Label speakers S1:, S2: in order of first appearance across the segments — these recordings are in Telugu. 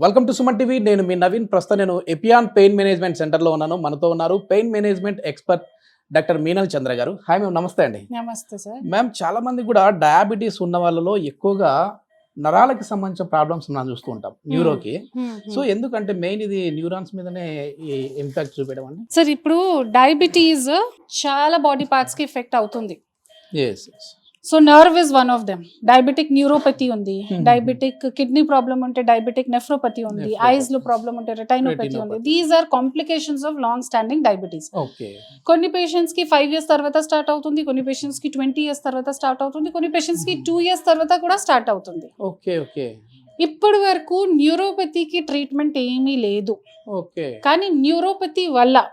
S1: Welcome to Suman TV. నేను మీ నవీన్. ప్రస్తుతం నేను ఎపియాన్ పెయిన్ మేనేజ్మెంట్ సెంటర్లో ఉన్నాను. మనతో ఉన్నారు pain management expert doctor Meenal చంద్ర గారు. హాయ్ మ్యామ్, నమస్తే అండి.
S2: నమస్తే సార్.
S1: మ్యామ్, చాలా మంది కూడా డయాబెటీస్ ఉన్న వాళ్ళలో ఎక్కువగా నరాలకి సంబంధించిన ప్రాబ్లమ్స్ మనం చూస్తూ ఉంటాం, న్యూరోకి. సో ఎందుకంటే మెయిన్ ఇది న్యూరాన్స్ మీదనే ఈ ఇంపాక్ట్ చూపించడం అండి.
S2: సార్, ఇప్పుడు డయాబెటీస్ చాలా బాడీ పార్ట్స్ కి ఎఫెక్ట్ అవుతుంది.
S1: Yes.
S2: So nerve is one of them. Diabetic neuropathy ఉంది, డయాబెటిక్ కిడ్నీ ప్రాబ్లమ్ ఉంటే డయాబెటిక్ నెఫ్రోపతి ఉంది, ఐస్ లో ప్రాబ్లమ్ ఉంటే రెటైనోపతి ఉంది. These are complications of long standing diabetes. కొన్ని పేషెంట్స్ కి 5 years తర్వాత స్టార్ట్ అవుతుంది, కొన్ని పేషెంట్స్ కి 20 years తర్వాత స్టార్ట్ అవుతుంది, కొన్ని పేషెంట్స్ కి 2 years తర్వాత కూడా స్టార్ట్ అవుతుంది. ఇప్పటి వరకు న్యూరోపతికి ట్రీట్మెంట్ ఏమీ లేదు. కానీ న్యూరోపతి వల్ల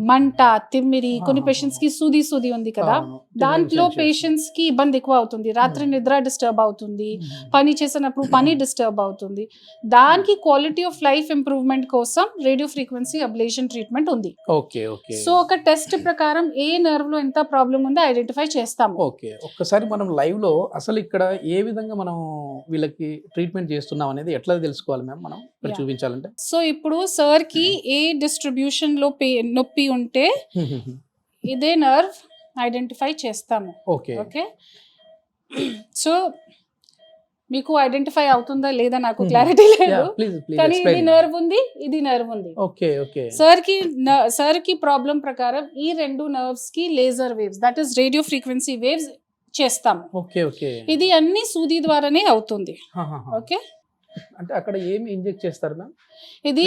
S2: మంట, తిమ్మిరి, కొన్ని పేషెంట్స్ కి సూది ఉంది కదా, దాంట్లో పేషెంట్స్ కి ఇబ్బంది ఎక్కువ అవుతుంది. రాత్రి నిద్ర డిస్టర్బ్ అవుతుంది, పని చేసినప్పుడు పని డిస్టర్బ్ అవుతుంది. దానికి క్వాలిటీ ఆఫ్ లైఫ్ ఇంప్రూవ్మెంట్ కోసం రేడియో ఫ్రీక్వెన్సీ అబ్లేషన్ ట్రీట్మెంట్ ఉంది. సో ఒక టెస్ట్ ప్రకారం ఏ నర్వ్ లో ఎంత ప్రాబ్లం ఉందో ఐడెంటిఫై చేస్తాము.
S1: ఒక్కసారి మనం లైవ్ లో అసలు ఇక్కడ ఏ విధంగా మనం వీళ్ళకి ట్రీట్మెంట్ చేస్తున్నాం అనేది ఎట్లా తెలుసుకోవాలి మ్యామ్ మనం చూపించాలంటే?
S2: సో ఇప్పుడు సార్ కి ఏ డిస్ట్రిబ్యూషన్ లో నొప్పి ఉంటే ఇదే నర్వ్ ఐడెంటిఫై చేస్తాము. ఓకే, సో మీకు ఐడెంటిఫై అవుతుందా లేదా నాకు క్లారిటీ లేదు, కానీ ఇది నర్వ్ ఉంది, ఇది నర్వ్ ఉంది. సార్ కి ప్రాబ్లం ప్రకారం ఈ రెండు నర్వ్స్ కి laser waves, that is radio frequency waves చేస్తాము. ఇది అన్ని సూది ద్వారానే అవుతుంది. ఓకే,
S1: అంటే అక్కడ ఏమి ఇంజెక్ట్ చేస్తారు మ్యామ్?
S2: ఇది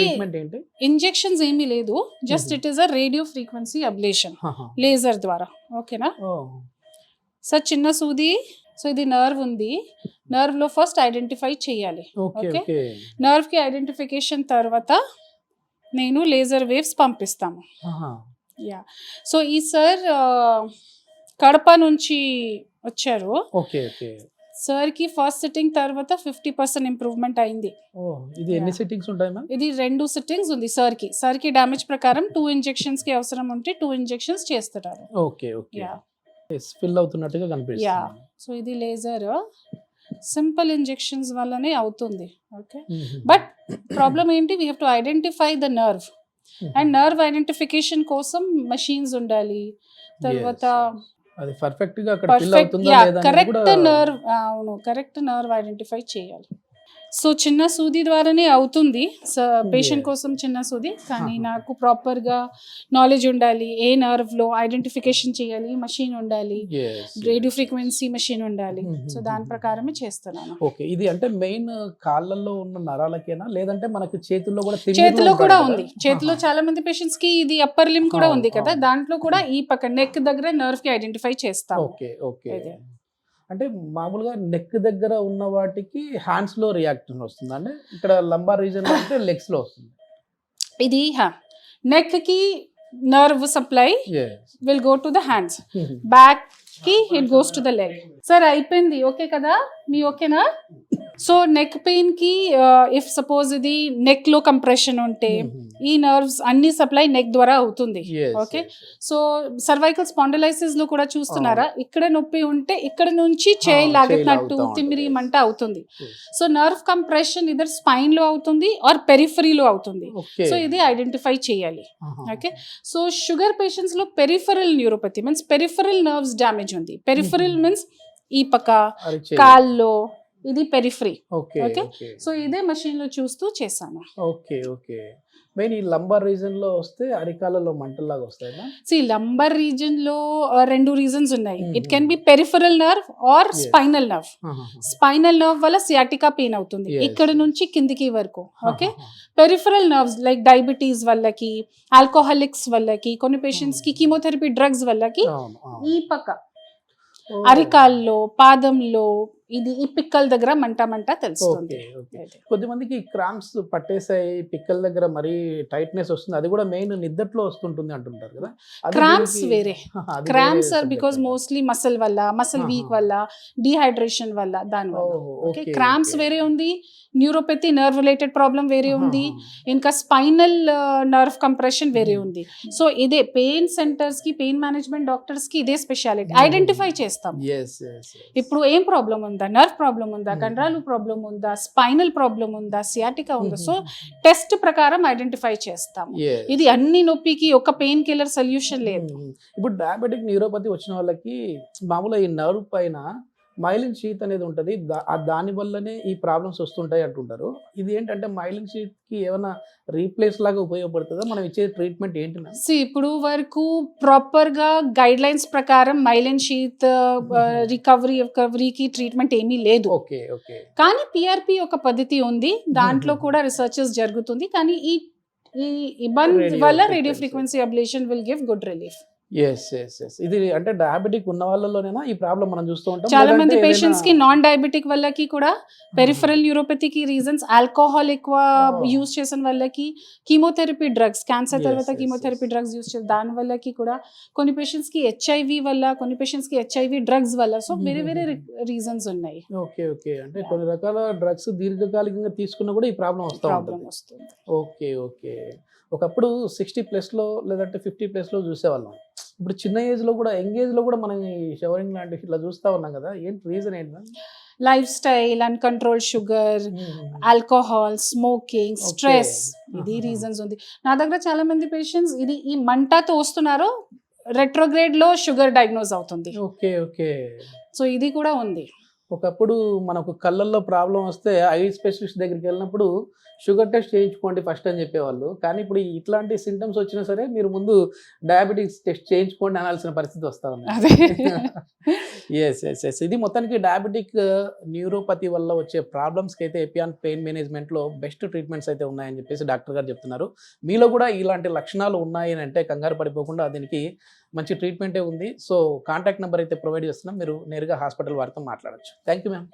S2: ఇంజెక్షన్స్ ఏమీ లేదు, just it is a radio frequency ablation laser ద్వారా. ఓకేనా సార్, చిన్న సూది. సో ఇది నర్వ్ ఉంది, నర్వ్ లో ఫస్ట్ ఐడెంటిఫై చేయాలి. ఓకే, నర్వ్ కి ఐడెంటిఫికేషన్ తర్వాత నేను లేజర్ వేవ్స్ పంపిస్తాము. యా, సో ఈ సార్ కడప నుంచి వచ్చారు. సార్ కి ఫస్ట్ సిట్టింగ్ తర్వాత 50% ఇంప్రూవ్మెంట్ అయింది.
S1: ఇది ఎన్ని సిట్టింగ్స్ ఉంటాయి మ్యామ్?
S2: ఇది 2 సిట్టింగ్స్ ఉంది సార్ కి. సార్ కి డ్యామేజ్ ప్రకారం 2 injections కి అవసరం ఉంటే 2 injections చేస్తారు.
S1: ఫిల్ అవుతున్నట్టుగా కనిపిస్తుంది.
S2: యా, సో ఇది లేజర్ సింపుల్ ఇంజెక్షన్స్ వల్లనే అవుతుంది. ఓకే, బట్ ప్రాబ్లం ఏంటి, we have to identify the nerve, and nerve identification కోసం మషీన్స్ ఉండాలి. తర్వాత
S1: అది పర్ఫెక్ట్ గా అక్కడ ఫిల్ అవుతుందా లేదా
S2: కరెక్ట్ నర్వ్, అవును, కరెక్ట్ నర్వ్ ఐడెంటిఫై చేయాలి. సో చిన్న సూది ద్వారానే అవుతుంది పేషెంట్ కోసం, చిన్న సూది. కానీ నాకు ప్రాపర్ గా నాలెడ్జ్ ఉండాలి, ఏ నర్వ్ లో ఐడెంటిఫికేషన్ చేయాలి, మషీన్ ఉండాలి, రేడియో ఫ్రీక్వెన్సీ మషీన్ ఉండాలి. సో దాని ప్రకారమే చేస్తున్నాను.
S1: ఓకే, ఇది అంటే మెయిన్ కాళ్ళల్లో ఉన్న నరాలకేనా లేదంటే మనకి చేతుల్లో కూడా?
S2: చేతిలో కూడా ఉంది. చేతిలో చాలా మంది పేషెంట్స్ కి ఇది అప్పర్ లిమ్ కూడా ఉంది కదా, దాంట్లో కూడా ఈ పక్క నెక్ దగ్గర నర్వ్ కి ఐడెంటిఫై చేస్తాం.
S1: అంటే మామూలుగా నెక్ దగ్గర ఉన్న వాటికి హ్యాండ్స్ లో రియాక్షన్ వస్తుంది అంటే ఇక్కడ లంబార్ రీజన్ లో అంటే లెగ్స్ లో వస్తుంది.
S2: ఇది నెక్ కి nerve supply will go to the hands, back కి it goes to the leg. సరే అయిపోయింది, ఓకే కదా, మీ ఓకేనా? సో నెక్ పెయిన్ కి ఇఫ్ సపోజ్ ఇది నెక్ లో కంప్రెషన్ ఉంటే ఈ నర్వ్స్ అన్ని సప్లై నెక్ ద్వారా అవుతుంది. ఓకే, సో సర్వైకల్ స్పాండిలైసిస్ లో కూడా చూస్తున్నారా, ఇక్కడ నొప్పి ఉంటే ఇక్కడ నుంచి చేయి లాగినట్టు తిమ్మిరి మంట అవుతుంది. So nerve compression either spine లో అవుతుంది ఆర్ పెరిఫరీలో అవుతుంది. సో ఇది ఐడెంటిఫై చేయాలి. ఓకే, సో షుగర్ పేషెంట్స్ లో peripheral neuropathy means peripheral nerves damage ఉంది. పెరిఫరల్ మీన్స్ ఈ పక్క కాల్లో, ఇది పెరిఫరీ. ఓకే, సో ఇదే మషిన్ లో చూస్తూ చేశాను.
S1: మెయిన్ ఈ లంబార్ రీజన్ లో వస్తే అరికాలలో మంటల్లాగా వస్తాయి.
S2: లంబార్ రీజన్ లో 2 reasons ఉన్నాయి. It can be peripheral nerve or spinal nerve. Spinal nerve వల్ల సియాటికా పెయిన్ అవుతుంది ఇక్కడ నుంచి కిందికి వరకు. Okay, peripheral nerves like diabetes వల్లకి, ఆల్కహాలిక్స్ వల్లకి, కొన్ని పేషెంట్స్ కి కీమోథెరపీ డ్రగ్స్ వల్లకి ఈ పక్క అరికాల్లో, పాదంలో, ఇది ఈ పిక్కల దగ్గర మంట తెలుస్తుంది.
S1: కొద్దిమందికి క్రాంప్స్ పట్టేసాయి, పిక్కల దగ్గర మరీ టైట్నెస్ వస్తుంది, అది కూడా మెయిన్ నిద్దట్లో వస్తుంటుంది అంటుంటారు కదా.
S2: క్రాంప్స్ వేరే, cramps are because mostly muscle వల్ల, మసిల్ వీక్ వల్ల, డిహైడ్రేషన్ వల్ల, దాని వల్ల. ఓకే, క్రాంప్స్ వేరే ఉంది, న్యూరోపతి నర్వ్ రిలేటెడ్ ప్రాబ్లం వేరే ఉంది, ఇంకా స్పైనల్ నర్వ్ కంప్రెషన్ వేరే ఉంది. సో ఇదే పెయిన్ సెంటర్స్ కి, పెయిన్ మేనేజ్మెంట్ డాక్టర్స్ కి ఇదే స్పెషాలిటీ, ఐడెంటిఫై చేస్తాం ఇప్పుడు ఏం ప్రాబ్లం ఉంది. ఉందా, నర్వ్ ప్రాబ్లం ఉందా, కండరాలు ప్రాబ్లం ఉందా, స్పైనల్ ప్రాబ్లం ఉందా, సియాటికా ఉందా. సో టెస్ట్ ప్రకారం ఐడెంటిఫై చేస్తాము.
S1: Yes.
S2: ఇది అన్ని నొప్పికి ఒక పెయిన్ కిల్లర్ సొల్యూషన్ లేదు.
S1: ఇప్పుడు డయాబెటిక్ న్యూరోపతి వచ్చిన వాళ్ళకి మామూలుగా ఈ నర్వ్ పైన మైలిన్ షీత్ అనేది ఉంటుంది, దాని వల్లనే ఈ ప్రాబ్లమ్స్ వస్తుంటాయి అంటుంటారు. ఇది ఏంటంటే మైలిన్ షీత్ కి ఏమైనా రీప్లేస్ లాగా ఉపయోగపడుతుందా? మనం ఇచ్చే ట్రీట్మెంట్ ఏంటి?
S2: ఇప్పుడు వరకు ప్రాపర్ గా గైడ్ లైన్స్ ప్రకారం మైలిన్ షీత్ రికవరీకి ట్రీట్మెంట్ ఏమీ లేదు.
S1: Okay okay.
S2: కానీ పిఆర్పి ఒక పద్ధతి ఉంది, దాంట్లో కూడా రీసెర్చెస్ జరుగుతుంది. కానీ ఈ ఇబ్బంది వల్ల radio frequency ablation will give good relief.
S1: Yes yes yes. ఇది అంటే డయాబెటిక్ ఉన్న వాళ్ళలోనేనా ఈ ప్రాబ్లం మనం చూస్తూ ఉంటాం?
S2: చాలా మంది పేషెంట్స్ కి నాన్ డయాబెటిక్ వాళ్ళకి కూడా పెరిఫరల్ న్యూరోపతికి రీజన్స్ ఆల్కహాల్ ఎక్కువ యూజ్ చేసిన వాళ్ళకి, కీమోథెరపీ డ్రగ్స్, క్యాన్సర్ తర్వాత కీమోథెరపీ డ్రగ్స్ యూజ్ చేసి దాని వల్లకి కూడా, కొన్ని పేషెంట్స్ కి హెచ్ఐవి వల్ల, కొన్ని పేషెంట్స్ కి హెచ్ఐవి డ్రగ్స్ వల్ల. సో వేరే వేరే రీజన్స్ ఉన్నాయి.
S1: Okay okay. అంటే కొన్ని రకాల డ్రగ్స్ దీర్ఘకాలికంగా తీసుకున్నా కూడా ఈ ప్రాబ్లం వస్తుంది. Okay okay. ఒకప్పుడు 60+ లేదంటే 50+ చూసేవాళ్ళం. ఇప్పుడు చిన్న ఏజ్ లో కూడా, యంగ్ ఏజ్ లో కూడా మనం ఈ షవరింగ్ లాంటివి ఇట్లా చూస్తా ఉన్నాం కదా. ఏంటి రీజన్ ఏంటి?
S2: Life style, uncontrol sugar, alcohol, smoking, stress, ఇది రీజన్స్ ఉంది. నా దగ్గర చాలా మంది పేషెంట్స్ ఇది ఈ మంటతో వస్తున్నారు, రెట్రోగ్రేడ్ లో షుగర్ డయాగ్నోస్ అవుతుంది.
S1: Okay okay.
S2: సో ఇది కూడా ఉంది.
S1: ఒకప్పుడు మనకు కళ్ళల్లో ప్రాబ్లం వస్తే ఐ స్పెషలిస్ట్ దగ్గరికి వెళ్ళినప్పుడు షుగర్ టెస్ట్ చేయించుకోండి ఫస్ట్ అని చెప్పేవాళ్ళు. కానీ ఇప్పుడు ఇట్లాంటి సింటమ్స్ వచ్చినా సరే మీరు ముందు డయాబెటిక్స్ టెస్ట్ చేయించుకోండి అనాల్సిన పరిస్థితి వస్తా ఉంది. Yes yes yes. ఇది మొత్తానికి డయాబెటిక్ న్యూరోపతి వల్ల వచ్చే ప్రాబ్లమ్స్కి అయితే ఎపియాన్ పెయిన్ మేనేజ్మెంట్లో బెస్ట్ ట్రీట్మెంట్స్ అయితే ఉన్నాయని చెప్పేసి డాక్టర్ గారు చెప్తున్నారు. మీలో కూడా ఇలాంటి లక్షణాలు ఉన్నాయి అని అంటే కంగారు పడిపోకుండా దీనికి మంచి ట్రీట్మెంటే ఉంది. సో కాంటాక్ట్ నెంబర్ అయితే ప్రొవైడ్ చేస్తున్నాం, మీరు నేరుగా హాస్పిటల్ వారితో మాట్లాడచ్చు. Thank you ma'am.